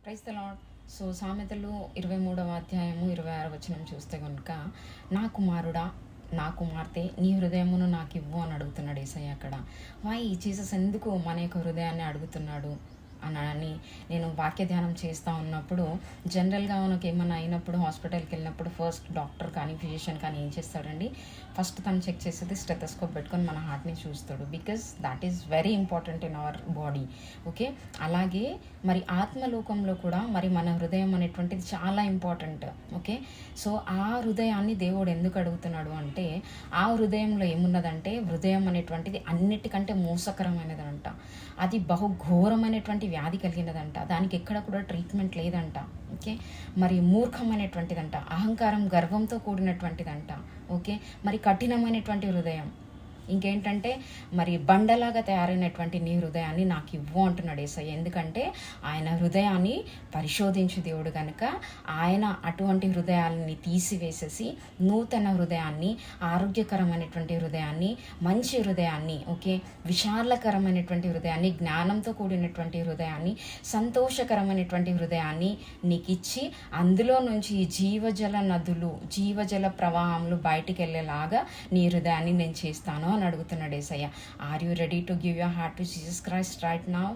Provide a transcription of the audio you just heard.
Praise the lord. So సామెతలు 23వ అధ్యాయము 26వ వచనం చూస్తే కనుక, నా కుమారుడా, నా కుమార్తె, నీ హృదయమును నాకు ఇవ్వు అని అడుగుతున్నాడు యేసయ్య. అక్కడ వై జీసస్ ఎందుకు మన యొక్క హృదయాన్ని అడుగుతున్నాడు అని నేను వాక్య ధ్యానం చేస్తూ ఉన్నప్పుడు, జనరల్గా మనకు ఏమైనా అయినప్పుడు హాస్పిటల్కి వెళ్ళినప్పుడు ఫస్ట్ డాక్టర్ కానీ ఫిజిషియన్ కానీ ఏం చేస్తాడండి, ఫస్ట్ తను చెక్ చేసేది స్టెథోస్కోప్ పెట్టుకొని మన హార్ట్ని చూస్తాడు. Because that is very important in our body. Okay, అలాగే మరి ఆత్మలోకంలో కూడా మరి మన హృదయం అనేటువంటిది చాలా ఇంపార్టెంట్. ఓకే, సో ఆ హృదయాన్ని దేవుడు ఎందుకు అడుగుతున్నాడు అంటే, ఆ హృదయంలో ఏమున్నదంటే, హృదయం అనేటువంటిది అన్నిటికంటే మోసకరమైనదంట. అది బహుఘోరమైనటువంటి వ్యాధి కలిగినదంట. దానికి ఎక్కడ కూడా ట్రీట్మెంట్ లేదంట. ఓకే, మరి మూర్ఖమైనటువంటిదంట, అహంకారం గర్వంతో కూడినటువంటిదంట. ఓకే, మరి కఠినమైనటువంటి హృదయం. ఇంకేంటంటే మరి బండలాగా తయారైనటువంటి నీ హృదయాన్ని నాకు ఇవ్వు అంటున్నాడు యేసయ్య. ఎందుకంటే ఆయన హృదయాన్ని పరిశోధించు దేవుడు కనుక ఆయన అటువంటి హృదయాలని తీసివేసేసి నూతన హృదయాన్ని, ఆరోగ్యకరమైనటువంటి హృదయాన్ని, మంచి హృదయాన్ని, ఓకే, విశాలకరమైనటువంటి హృదయాన్ని, జ్ఞానంతో కూడినటువంటి హృదయాన్ని, సంతోషకరమైనటువంటి హృదయాన్ని నీకు ఇచ్చి అందులో నుంచి జీవజల నదులు, జీవజల ప్రవాహంలో బయటికి వెళ్ళేలాగా నీ హృదయాన్ని నేను చేస్తాను అని అడుగుతున్నాడు Yesayya. Are you ready to give your heart to Jesus Christ right now?